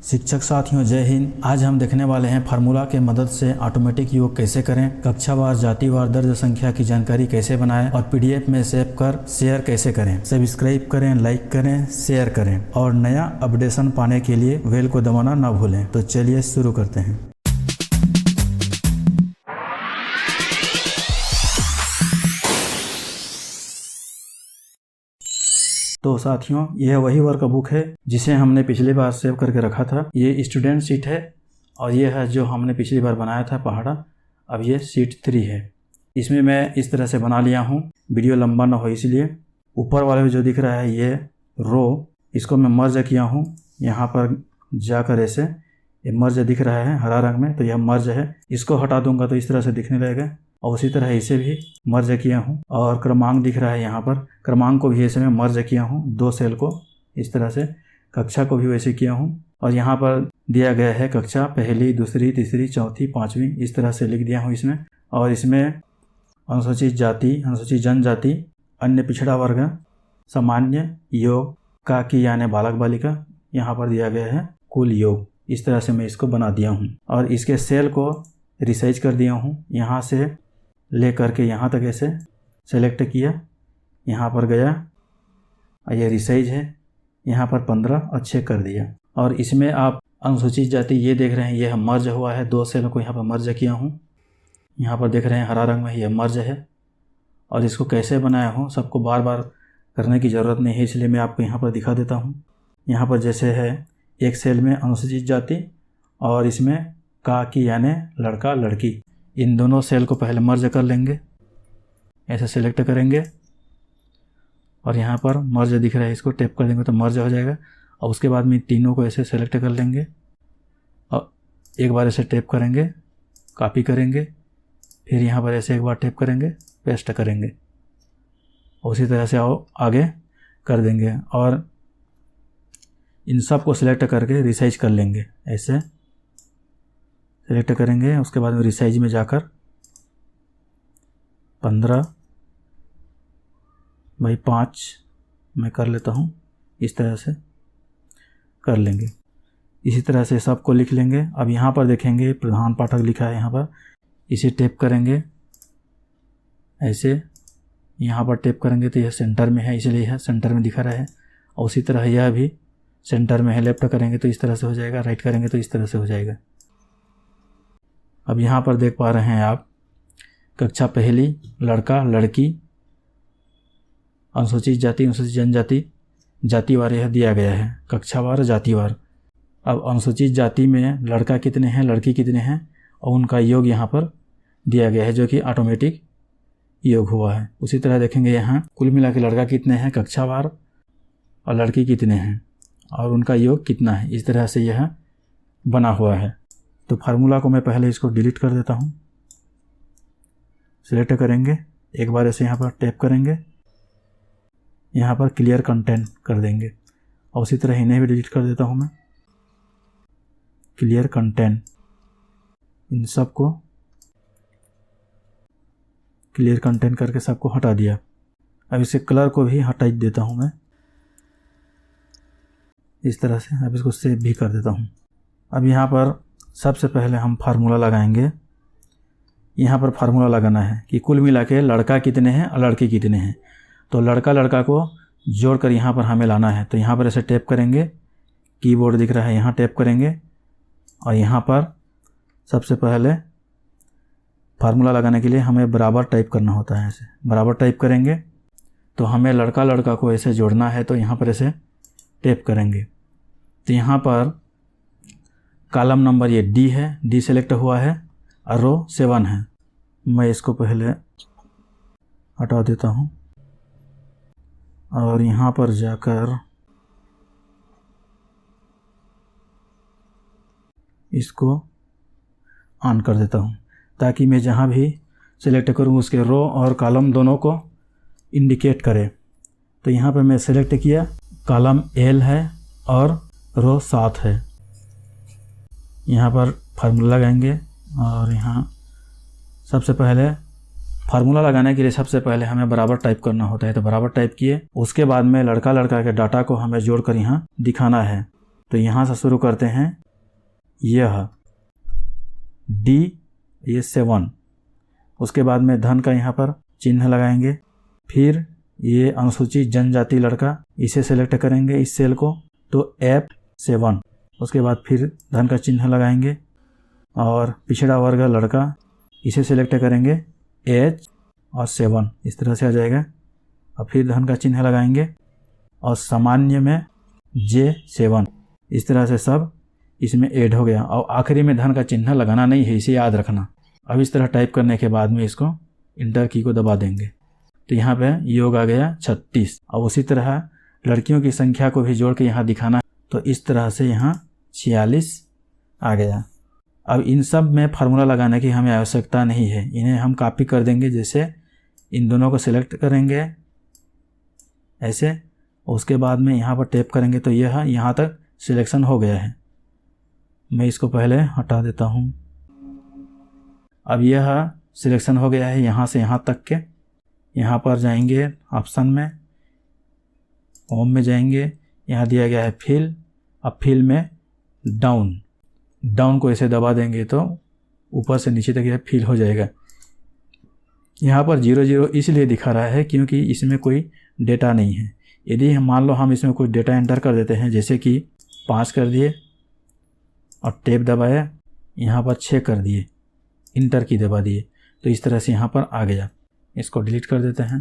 शिक्षक साथियों जय हिंद। आज हम देखने वाले हैं फार्मूला के मदद से ऑटोमेटिक योग कैसे करें, कक्षावार जातिवार दर्ज संख्या की जानकारी कैसे बनाएं और पीडीएफ में सेव कर शेयर कैसे करें। सब्सक्राइब करें, लाइक करें, शेयर करें और नया अपडेशन पाने के लिए बेल को दबाना ना भूलें। तो चलिए शुरू करते हैं। तो साथियों यह वही वर्क बुक है जिसे हमने पिछली बार सेव करके रखा था। ये स्टूडेंट शीट है और ये है जो हमने पिछली बार बनाया था पहाड़ा। अब ये शीट 3 है। इसमें मैं इस तरह से बना लिया हूँ, वीडियो लंबा ना हो इसलिए। ऊपर वाले जो दिख रहा है ये रो, इसको मैं मर्ज किया हूँ। यहाँ पर जाकर ऐसे ये मर्ज दिख रहा है हरा रंग में, तो यह मर्ज है। इसको हटा दूंगा तो इस तरह से दिखने लगेगा। और उसी तरह इसे भी मर्ज किया हूँ और क्रमांक दिख रहा है यहाँ पर, क्रमांक को भी ऐसे में मर्ज किया हूँ 2 सेल को इस तरह से। कक्षा को भी वैसे किया हूँ और यहाँ पर दिया गया है कक्षा पहली, दूसरी, तीसरी, चौथी, 5वीं, इस तरह से लिख दिया हूँ इसमें। और इसमें अनुसूचित जाति, अनुसूचित जनजाति, अन्य पिछड़ा वर्ग, सामान्य योग, काकी यानी बालक बालिका, यहाँ पर दिया गया है कुल योग। इस तरह से मैं इसको बना दिया हूँ और इसके सेल को रिसाइज कर दिया हूँ। यहाँ से ले करके यहाँ तक ऐसे सेलेक्ट किया, यहाँ पर गया और ये रिसाइज है, यहाँ पर 15 और 6 कर दिया। और इसमें आप अनुसूचित जाति ये देख रहे हैं, यह मर्ज हुआ है। 2 सेल को यहाँ पर मर्ज किया हूँ। यहाँ पर देख रहे हैं हरा रंग में यह मर्ज है। और इसको कैसे बनाया हूँ सबको बार बार करने की ज़रूरत नहीं है, इसलिए मैं आपको यहाँ पर दिखा देता हूँ। यहाँ पर जैसे है एक सेल में अनुसूचित जाति और इसमें काकी यानी लड़का लड़की, इन दोनों सेल को पहले मर्ज कर लेंगे। ऐसे सेलेक्ट करेंगे और यहाँ पर मर्ज दिख रहा है, इसको टैप कर देंगे तो मर्ज हो जाएगा। और उसके बाद में तीनों को ऐसे सेलेक्ट कर लेंगे और एक बार ऐसे टैप करेंगे, कॉपी करेंगे, फिर यहाँ पर ऐसे एक बार टैप करेंगे, पेस्ट करेंगे। उसी तरह से आगे कर देंगे और इन सब को सिलेक्ट करके रिसाइज कर लेंगे। ऐसे सेलेक्ट करेंगे, उसके बाद में रिसाइज में जाकर 15/5 मैं कर लेता हूँ, इस तरह से कर लेंगे। इसी तरह से सबको लिख लेंगे। अब यहाँ पर देखेंगे प्रधान पाठक लिखा है, यहाँ पर इसे टैप करेंगे ऐसे, यहाँ पर टैप करेंगे तो यह सेंटर में है, इसलिए यह सेंटर में दिखा रहा है। और उसी तरह यह भी सेंटर में है। लेफ्ट करेंगे तो इस तरह से हो जाएगा, राइट करेंगे तो इस तरह से हो जाएगा। अब यहाँ पर देख पा रहे हैं आप कक्षा पहली लड़का लड़की, अनुसूचित जाति, अनुसूचित जनजाति, जातिवार यह दिया गया है, कक्षावार जातिवार। अब अनुसूचित जाति में लड़का कितने हैं, लड़की कितने हैं और उनका योग यहाँ पर दिया गया है जो कि ऑटोमेटिक योग हुआ है। उसी तरह देखेंगे यहाँ कुल मिला के लड़का कितने हैं कक्षावार और लड़की कितने हैं और उनका योग कितना है। इस तरह से यह बना हुआ है। तो फार्मूला को मैं पहले इसको डिलीट कर देता हूँ। सिलेक्ट करेंगे, एक बार ऐसे यहाँ पर टैप करेंगे, यहाँ पर क्लियर कंटेंट कर देंगे और उसी तरह इन्हें भी डिलीट कर देता हूँ मैं। क्लियर कंटेंट, इन सब को क्लियर कंटेंट करके सबको हटा दिया। अब इसे कलर को भी हटा देता हूँ मैं इस तरह से। अब इसको सेव भी कर देता हूँ। अब यहाँ पर सबसे पहले हम फार्मूला लगाएंगे। यहाँ पर फार्मूला लगाना है कि कुल मिला के लड़का कितने हैं और लड़की कितने हैं। तो लड़का लड़का को जोड़कर यहाँ पर हमें लाना है। तो यहाँ पर ऐसे टैप करेंगे, कीबोर्ड दिख रहा है, यहाँ टैप करेंगे और यहाँ पर सबसे पहले फार्मूला लगाने के लिए हमें बराबर टाइप करना होता है। ऐसे बराबर टाइप करेंगे तो हमें लड़का लड़का को ऐसे जोड़ना है। तो यहाँ पर ऐसे टैप करेंगे तो यहाँ पर कॉलम नंबर ये डी है, डी सेलेक्ट हुआ है और रो 7 है। मैं इसको पहले हटा देता हूँ और यहाँ पर जाकर इसको ऑन कर देता हूँ ताकि मैं जहाँ भी सेलेक्ट करूँ उसके रो और कॉलम दोनों को इंडिकेट करे। तो यहाँ पर मैं सेलेक्ट किया, कॉलम एल है और रो 7 है। यहाँ पर फार्मूला लगाएंगे और यहाँ सबसे पहले फार्मूला लगाने के लिए सबसे पहले हमें बराबर टाइप करना होता है। तो बराबर टाइप किए, उसके बाद में लड़का लड़का के डाटा को हमें जोड़कर यहाँ दिखाना है। तो यहाँ से शुरू करते हैं। यह डी, ये 7, उसके बाद में धन का यहाँ पर चिन्ह लगाएंगे। फिर ये अनुसूचित जनजाति लड़का, इसे सेलेक्ट करेंगे इस सेल को, तो F7, उसके बाद फिर धन का चिन्ह लगाएंगे। और पिछड़ा वर्ग लड़का, इसे सेलेक्ट करेंगे H और 7, इस तरह से आ जाएगा। और फिर धन का चिन्ह लगाएंगे और सामान्य में J7, इस तरह से सब इसमें ऐड हो गया। और आखिरी में धन का चिन्ह लगाना नहीं है, इसे याद रखना। अब इस तरह टाइप करने के बाद में इसको इंटर की को दबा देंगे, तो यहाँ पे योग आ गया 36। और उसी तरह लड़कियों की संख्या को भी जोड़ के यहाँ दिखाना, तो इस तरह से यहाँ 46 आ गया। अब इन सब में फार्मूला लगाने की हमें आवश्यकता नहीं है, इन्हें हम कॉपी कर देंगे। जैसे इन दोनों को सिलेक्ट करेंगे ऐसे, उसके बाद में यहाँ पर टैप करेंगे तो यह यहाँ तक सिलेक्शन हो गया है। मैं इसको पहले हटा देता हूँ। अब यह सिलेक्शन हो गया है यहाँ से यहाँ तक के। यहाँ पर जाएंगे ऑप्शन में, होम में जाएंगे, यहाँ दिया गया है फिल। अब फिल में डाउन को ऐसे दबा देंगे तो ऊपर से नीचे तक यह फिल हो जाएगा। यहाँ पर 00 इसलिए दिखा रहा है क्योंकि इसमें कोई डेटा नहीं है। यदि हम मान लो हम इसमें कोई डेटा एंटर कर देते हैं, जैसे कि 5 कर दिए और टैब दबाया, यहाँ पर 6 कर दिए, इंटर की दबा दिए, तो इस तरह से यहाँ पर आ गया। इसको डिलीट कर देते हैं।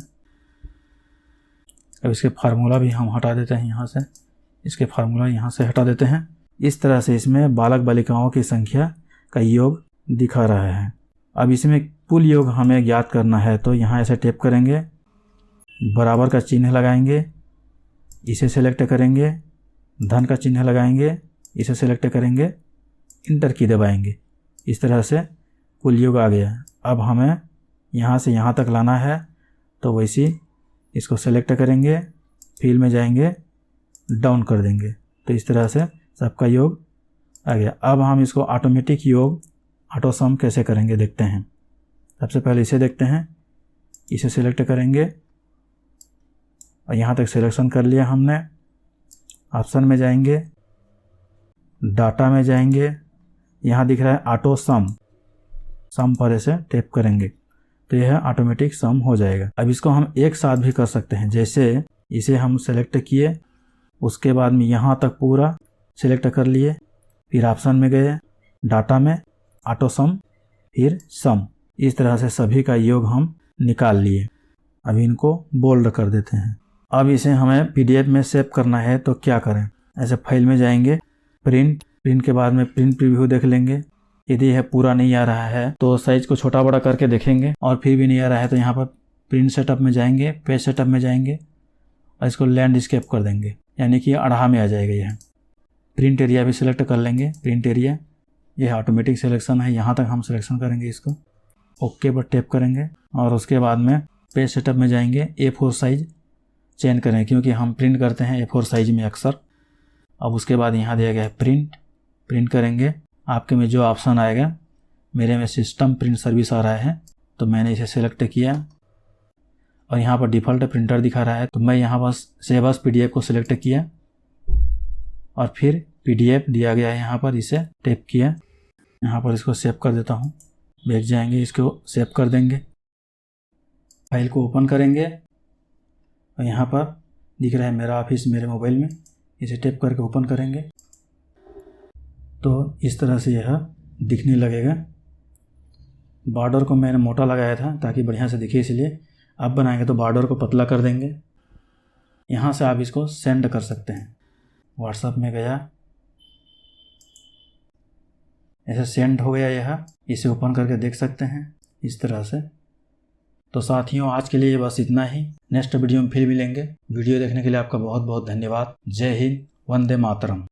अब इसके फार्मूला भी हम हटा देते हैं यहाँ से, इसके फार्मूला यहाँ से हटा देते हैं। इस तरह से इसमें बालक बालिकाओं की संख्या का योग दिखा रहा है। अब इसमें कुल योग हमें ज्ञात करना है, तो यहाँ ऐसे टैप करेंगे, बराबर का चिन्ह लगाएंगे, इसे सेलेक्ट करेंगे, धन का चिन्ह लगाएंगे, इसे सेलेक्ट करेंगे, इंटर की दबाएंगे। इस तरह से कुल योग आ गया। अब हमें यहाँ से यहाँ तक लाना है, तो वैसे इसको सेलेक्ट करेंगे, फिल में जाएंगे, डाउन कर देंगे, तो इस तरह से सबका योग आ गया। अब हम इसको ऑटोमेटिक योग, ऑटो सम कैसे करेंगे देखते हैं। सबसे पहले इसे देखते हैं, इसे सेलेक्ट करेंगे और यहाँ तक सिलेक्शन कर लिया हमने। ऑप्शन में जाएंगे, डाटा में जाएंगे, यहाँ दिख रहा है ऑटो सम पर ऐसे टैप करेंगे तो यह ऑटोमेटिक सम हो जाएगा। अब इसको हम एक साथ भी कर सकते हैं। जैसे इसे हम सेलेक्ट किए, उसके बाद में यहाँ तक पूरा सेलेक्ट कर लिए, फिर ऑप्शन में गए, डाटा में ऑटो सम, फिर सम। इस तरह से सभी का योग हम निकाल लिए। अब इनको बोल्ड कर देते हैं। अब इसे हमें PDF में सेव करना है, तो क्या करें, ऐसे फाइल में जाएंगे, प्रिंट के बाद में प्रिंट प्रीव्यू देख लेंगे। यदि यह पूरा नहीं आ रहा है तो साइज को छोटा बड़ा करके देखेंगे, और फिर भी नहीं आ रहा है तो यहाँ पर प्रिंट सेटअप में जाएंगे, पेज सेटअप में जाएंगे और इसको लैंडस्केप कर देंगे, यानी कि अढ़ा में आ जाएगा। यह प्रिंट एरिया भी सिलेक्ट कर लेंगे। प्रिंट एरिया यह ऑटोमेटिक सिलेक्शन है, यहाँ तक हम सिलेक्शन करेंगे। इसको ओके पर टैप करेंगे और उसके बाद में पेज सेटअप में जाएंगे, A4 साइज चेंज करें क्योंकि हम प्रिंट करते हैं A4 साइज में अक्सर। अब उसके बाद यहाँ दिया गया है प्रिंट करेंगे। आपके में जो ऑप्शन आएगा, मेरे में सिस्टम प्रिंट सर्विस आ रहा है तो मैंने इसे सेलेक्ट किया और यहाँ पर डिफ़ॉल्ट प्रिंटर दिखा रहा है, तो मैं यहाँ बस सेव एज़ PDF को सिलेक्ट किया और फिर PDF दिया गया है यहाँ पर, इसे टैप किया। यहाँ पर इसको सेव कर देता हूँ। बैक जाएंगे, इसको सेव कर देंगे, फाइल को ओपन करेंगे और यहाँ पर दिख रहा है मेरा ऑफिस मेरे मोबाइल में, इसे टैप करके ओपन करेंगे तो इस तरह से यह दिखने लगेगा। बॉर्डर को मैंने मोटा लगाया था ताकि बढ़िया से दिखे, इसलिए आप बनाएंगे तो बॉर्डर को पतला कर देंगे। यहाँ से आप इसको सेंड कर सकते हैं। व्हाट्सएप में गया, ऐसे सेंड हो गया यह, इसे ओपन करके देख सकते हैं इस तरह से। तो साथियों, आज के लिए बस इतना ही। नेक्स्ट वीडियो में फिर मिलेंगे। वीडियो देखने के लिए आपका बहुत बहुत धन्यवाद। जय हिंद, वंदे मातरम।